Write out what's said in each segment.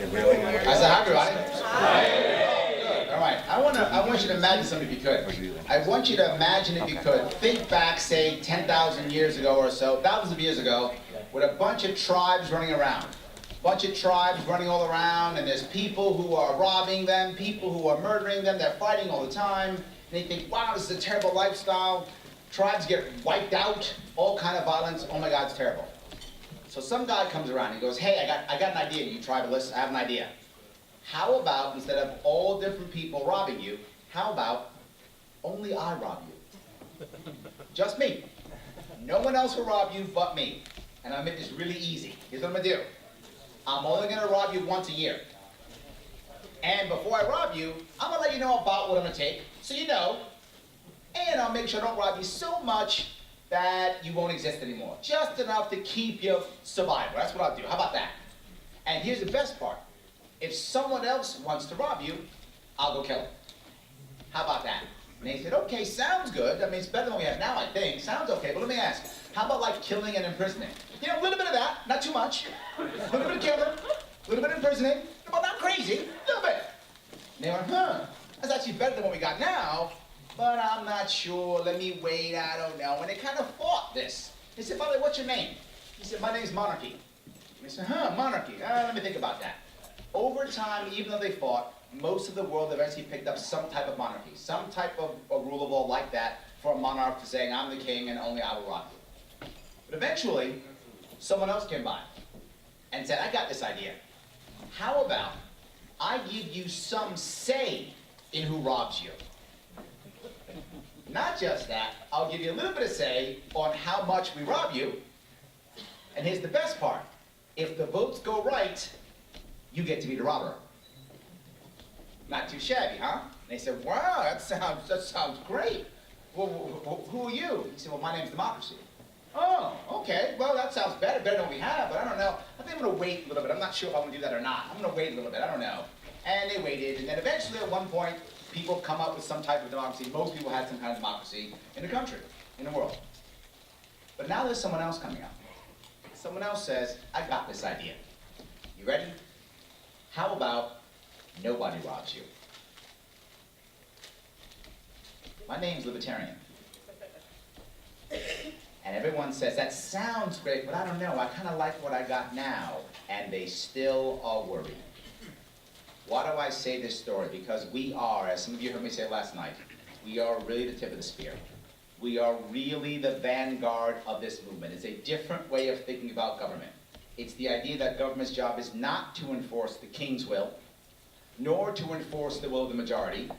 I said, hi, everybody. Hi. All right. I want you to imagine something if you could. I want you to imagine if you could. Think back, say, 10,000 years ago or so, thousands of years ago, with a bunch of tribes running around. Bunch of tribes running all around, and there's people who are robbing them, people who are murdering them, they're fighting all the time. And they think, wow, this is a terrible lifestyle. Tribes get wiped out, all kind of violence. Oh my God, it's terrible. So some guy comes around and he goes, hey, I got an idea, you tribalists, I have an idea. How about, instead of all different people robbing you, how about only I rob you? Just me. No one else will rob you but me. And I'll make this really easy. Here's what I'm gonna do. I'm only gonna rob you once a year. And before I rob you, I'm gonna let you know about what I'm gonna take, so you know. And I'll make sure I don't rob you so much that you won't exist anymore. Just enough to keep you survivor. That's what I'll do. How about that? And here's the best part. If someone else wants to rob you, I'll go kill him. How about that? And they said, okay, sounds good. I mean, it's better than what we have now, I think. Sounds okay, but let me ask. How about like killing and imprisoning? You know, a little bit of that, not too much. A little bit of killing, a little bit of imprisoning, but not crazy, a little bit. And they went, that's actually better than what we got now, but I'm not sure. Let me wait, I don't know. And they kind of fought this. They said, by the way, what's your name? He said, my name's Monarchy. And they said, Monarchy. Let me think about that. Over time, even though they fought, most of the world eventually picked up some type of monarchy, some type of a rule of law like that for a monarch to saying, I'm the king and only I will rob you. But eventually, someone else came by and said, I got this idea. How about I give you some say in who robs you? Not just that, I'll give you a little bit of say on how much we rob you. And here's the best part. If the votes go right, you get to be the robber. Not too shabby, huh? And they said, wow, that sounds great. Well, who are you? He said, well, my name's Democracy. Oh, okay, well, that sounds better than what we have, but I don't know. I think I'm gonna wait a little bit. I'm not sure if I want to do that or not. I'm gonna wait a little bit, I don't know. And they waited, and then eventually at one point, people come up with some type of democracy. Most people had some kind of democracy in the country, in the world. But now there's someone else coming up. Someone else says, I got this idea. You ready? How about nobody robs you? My name's Libertarian. And everyone says, that sounds great, but I don't know, I kind of like what I got now. And they still are worried. Why do I say this story? Because we are, as some of you heard me say last night, we are really the tip of the spear. We are really the vanguard of this movement. It's a different way of thinking about government. It's the idea that government's job is not to enforce the king's will, nor to enforce the will of the majority,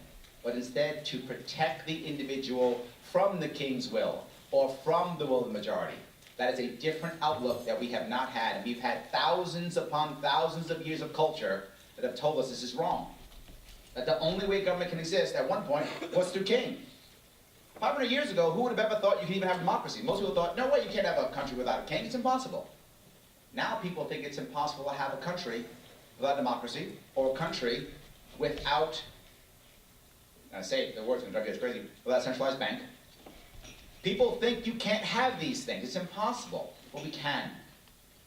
but instead to protect the individual from the king's will, or from the will of the majority. That is a different outlook that we have not had, and we've had thousands upon thousands of years of culture that have told us this is wrong. That the only way government can exist at one point was through king. 500 years ago, who would have ever thought you could even have democracy? Most people thought, no way, you can't have a country without a king, it's impossible. Now people think it's impossible to have a country without democracy, or a country without, I say the word's gonna drive you crazy, without a centralized bank. People think you can't have these things, it's impossible. Well, we can.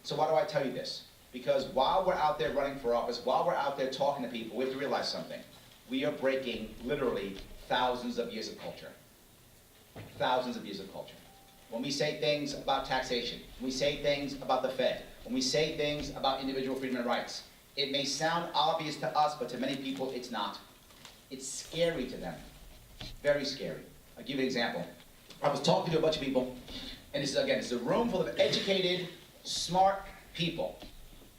So why do I tell you this? Because while we're out there running for office, while we're out there talking to people, we have to realize something. We are breaking literally thousands of years of culture. Thousands of years of culture. When we say things about taxation, when we say things about the Fed, when we say things about individual freedom and rights, it may sound obvious to us, but to many people it's not. It's scary to them. Very scary. I'll give you an example. I was talking to a bunch of people, and this is, again, it's a room full of educated, smart people.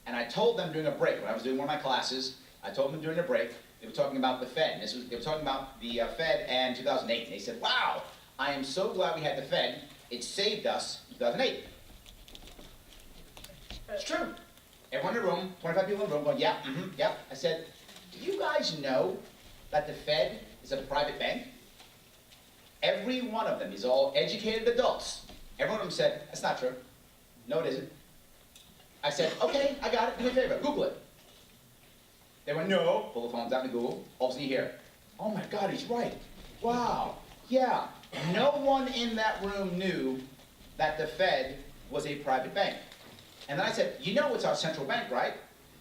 And I told them during a break, when I was doing one of my classes, I told them during a break, they were talking about the Fed. They were talking about the Fed and 2008. And they said, wow, I am so glad we had the Fed. It saved us in 2008. It's true. Everyone in the room, 25 people in the room going, yeah, yeah. I said, do you guys know that the Fed is a private bank? Every one of them, these are all educated adults. Every one of them said, that's not true. No, it isn't. I said, okay, I got it. Do me a favor, Google it. They went, no. Pull the phones out and Google. All of a sudden you hear, oh my God, he's right. Wow, yeah. No one in that room knew that the Fed was a private bank. And then I said, you know it's our central bank, right?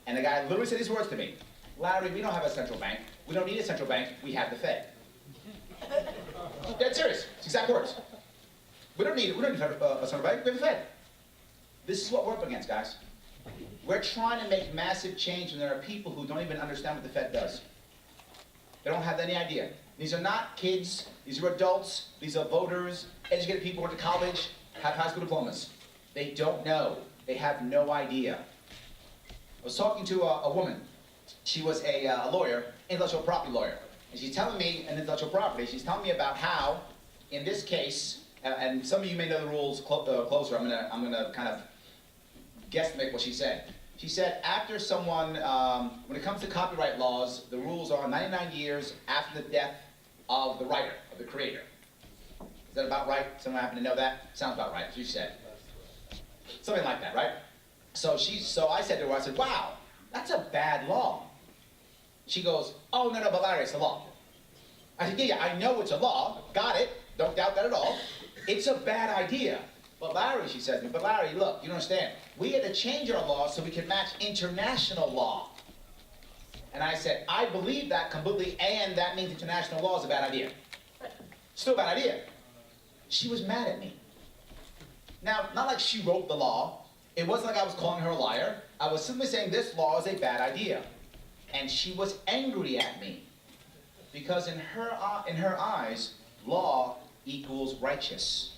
And the guy literally said these words to me: Larry, we don't have a central bank. We don't need a central bank. We have the Fed. Dead serious. It's exact words. We don't need a central bank. We have the Fed. This is what we're up against, guys. We're trying to make massive change, and there are people who don't even understand what the Fed does. They don't have any idea. These are not kids. These are adults. These are voters, educated people who went to college, have high school diplomas. They don't know. They have no idea. I was talking to a woman. She was a lawyer, intellectual property lawyer. And she's telling me, in intellectual property, she's telling me about how, in this case, and some of you may know the rules closer. I'm gonna kind of guesstimate what she said. She said after someone, when it comes to copyright laws, the rules are 99 years after the death of the writer, of the creator. Is that about right? Someone happen to know that? Sounds about right, she said. Something like that, right? So I said to her, I said, wow, that's a bad law. She goes, oh, no, but Larry, it's a law. I said, yeah, I know it's a law. Got it. Don't doubt that at all. It's a bad idea. But Larry, she says to me, but Larry, look, you don't understand. We had to change our law so we could match international law. And I said, I believe that completely, and that means international law is a bad idea. Still a bad idea. She was mad at me. Now, not like she wrote the law. It wasn't like I was calling her a liar. I was simply saying this law is a bad idea. And she was angry at me. Because in her eyes, law equals righteous.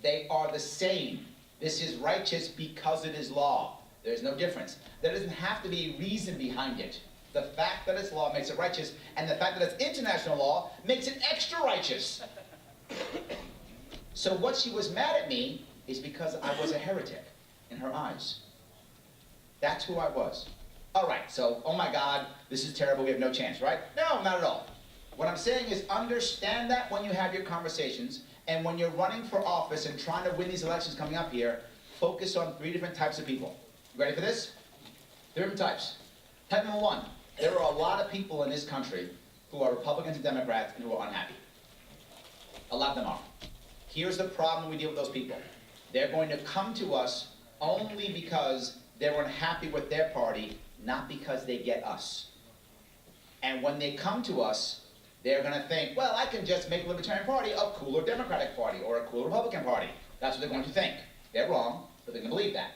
They are the same. This is righteous because it is law. There's no difference. There doesn't have to be a reason behind it. The fact that it's law makes it righteous, and the fact that it's international law makes it extra righteous. So what she was mad at me is because I was a heretic in her eyes. That's who I was. All right, so, oh my God, this is terrible, we have no chance, right? No, not at all. What I'm saying is understand that when you have your conversations, and when you're running for office and trying to win these elections coming up here, focus on 3 different types of people. You ready for this? 3 different types. Type number 1, there are a lot of people in this country who are Republicans and Democrats and who are unhappy. A lot of them are. Here's the problem we deal with those people. They're going to come to us only because they're unhappy with their party, not because they get us. And when they come to us, they're going to think, well, I can just make a Libertarian Party a cooler Democratic Party or a cooler Republican Party. That's what they're going to think. They're wrong, but they're going to believe that.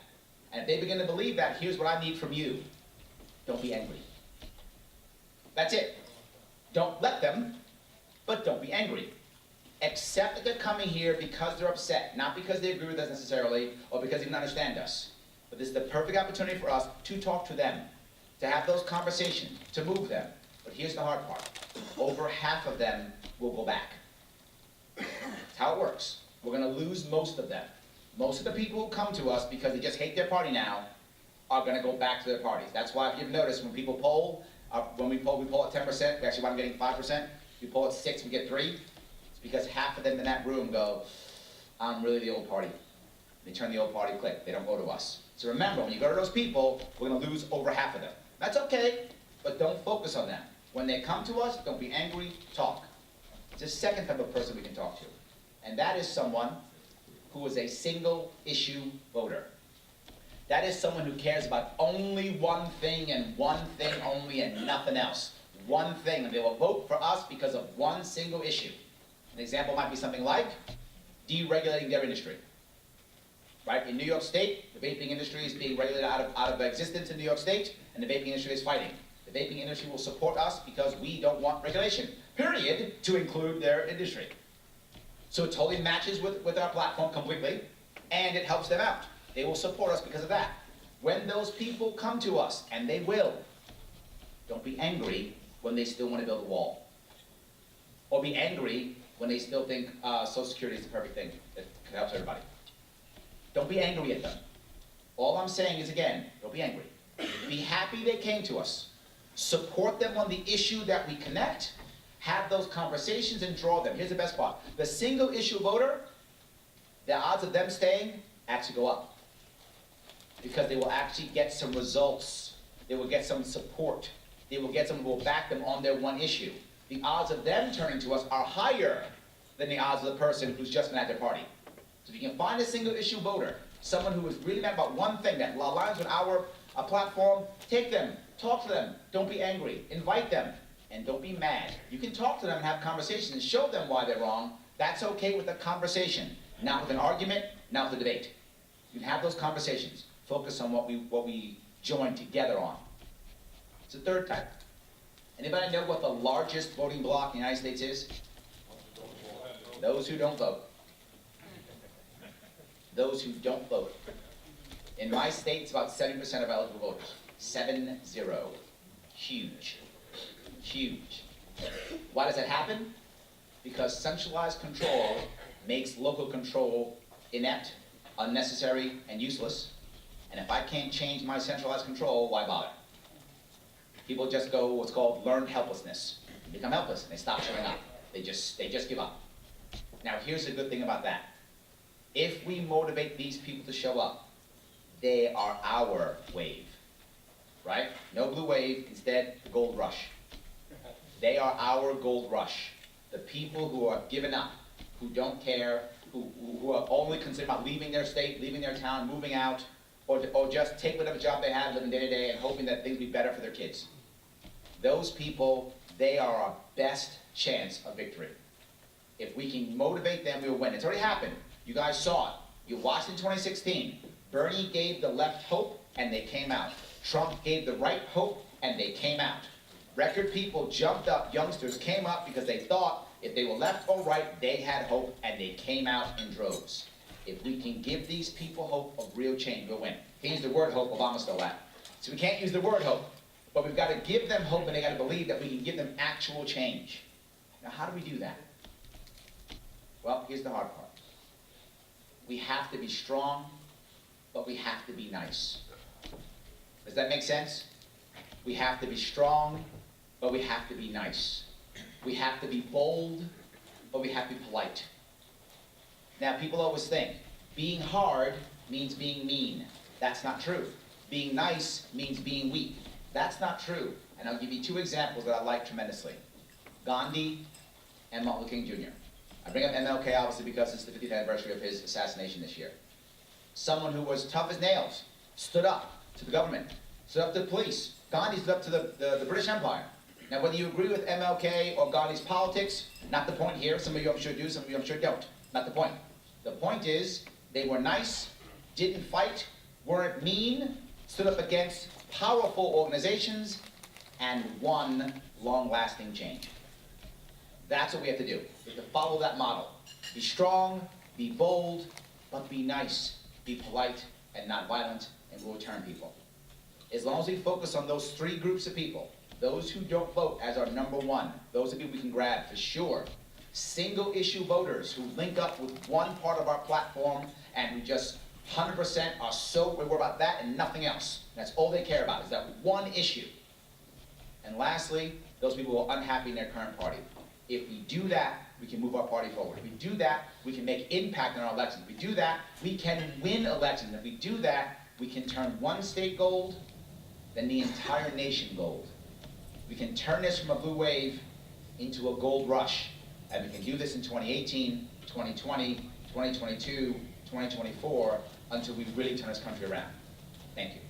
And if they begin to believe that, here's what I need from you. Don't be angry. That's it. Don't let them, but don't be angry. Accept that they're coming here because they're upset, not because they agree with us necessarily or because they even understand us. But this is the perfect opportunity for us to talk to them, to have those conversations, to move them. But here's the hard part. Over half of them will go back. That's how it works. We're going to lose most of them. Most of the people who come to us because they just hate their party now are going to go back to their parties. That's why if you've noticed, when people poll, when we poll at 10%, we actually wind up getting 5%. We poll at 6, we get 3. It's because half of them in that room go, I'm really the old party. They turn the old party click. They don't go to us. So remember, when you go to those people, we're going to lose over half of them. That's okay, but don't focus on them. When they come to us, don't be angry, talk. There's a second type of person we can talk to, and that is someone who is a single issue voter. That is someone who cares about only one thing and one thing only and nothing else. One thing, and they will vote for us because of one single issue. An example might be something like deregulating their industry. Right? In New York State, the vaping industry is being regulated out of existence in New York State, and the vaping industry is fighting. The vaping industry will support us because we don't want regulation, period, to include their industry. So it totally matches with our platform completely, and it helps them out. They will support us because of that. When those people come to us, and they will, don't be angry when they still want to build a wall. Or be angry when they still think Social Security is the perfect thing that helps everybody. Don't be angry at them. All I'm saying is, again, don't be angry. Be happy they came to us. Support them on the issue that we connect. Have those conversations and draw them. Here's the best part. The single issue voter, the odds of them staying actually go up. Because they will actually get some results. They will get some support. They will get someone who will back them on their one issue. The odds of them turning to us are higher than the odds of the person who's just been at their party. So if you can find a single issue voter, someone who is really mad about one thing that aligns with our a platform, take them, talk to them, don't be angry, invite them, and don't be mad. You can talk to them and have conversations and show them why they're wrong. That's okay with a conversation, not with an argument, not with a debate. You can have those conversations. Focus on what we join together on. It's the third type. Anybody know what the largest voting bloc in the United States is? Those who don't vote. Those who don't vote. In my state, it's about 70% of eligible voters. 7-0. Huge. Huge. Why does that happen? Because centralized control makes local control inept, unnecessary, and useless. And if I can't change my centralized control, why bother? People just go what's called learned helplessness. They become helpless and they stop showing up. They just give up. Now here's the good thing about that. If we motivate these people to show up, they are our wave, right? No blue wave, instead gold rush. They are our gold rush. The people who are giving up, who don't care, who are only concerned about leaving their state, leaving their town, moving out, or just take whatever job they have, living day to day, and hoping that things will be better for their kids. Those people, they are our best chance of victory. If we can motivate them, we will win. It's already happened. You guys saw it. You watched in 2016. Bernie gave the left hope, and they came out. Trump gave the right hope, and they came out. Record people jumped up, youngsters came up because they thought if they were left or right, they had hope, and they came out in droves. If we can give these people hope of real change, we'll win. He used the word hope, Obama stole that. So we can't use the word hope, but we've got to give them hope, and they got to believe that we can give them actual change. Now, how do we do that? Well, here's the hard part. We have to be strong, but we have to be nice. Does that make sense? We have to be strong, but we have to be nice. We have to be bold, but we have to be polite. Now, people always think being hard means being mean. That's not true. Being nice means being weak. That's not true. And I'll give you two examples that I like tremendously. Gandhi and Martin Luther King Jr. I bring up MLK obviously because it's the 50th anniversary of his assassination this year. Someone who was tough as nails, stood up to the government, stood up to the police. Gandhi stood up to the British Empire. Now, whether you agree with MLK or Gandhi's politics, not the point here. Some of you I'm sure do, some of you I'm sure don't. Not the point. The point is, they were nice, didn't fight, weren't mean, stood up against powerful organizations, and won long-lasting change. That's what we have to do. We have to follow that model. Be strong, be bold, but be nice. Be polite and not violent, and we'll turn people. As long as we focus on those three groups of people, those who don't vote as our number one, those are people we can grab for sure. Single issue voters who link up with one part of our platform and who just 100% are so worried about that and nothing else. That's all they care about, is that one issue. And lastly, those people who are unhappy in their current party. If we do that, we can move our party forward. If we do that, we can make impact in our elections. If we do that, we can win elections. If we do that, we can turn one state gold, then the entire nation gold. We can turn this from a blue wave into a gold rush. And we can do this in 2018, 2020, 2022, 2024, until we really turn this country around. Thank you.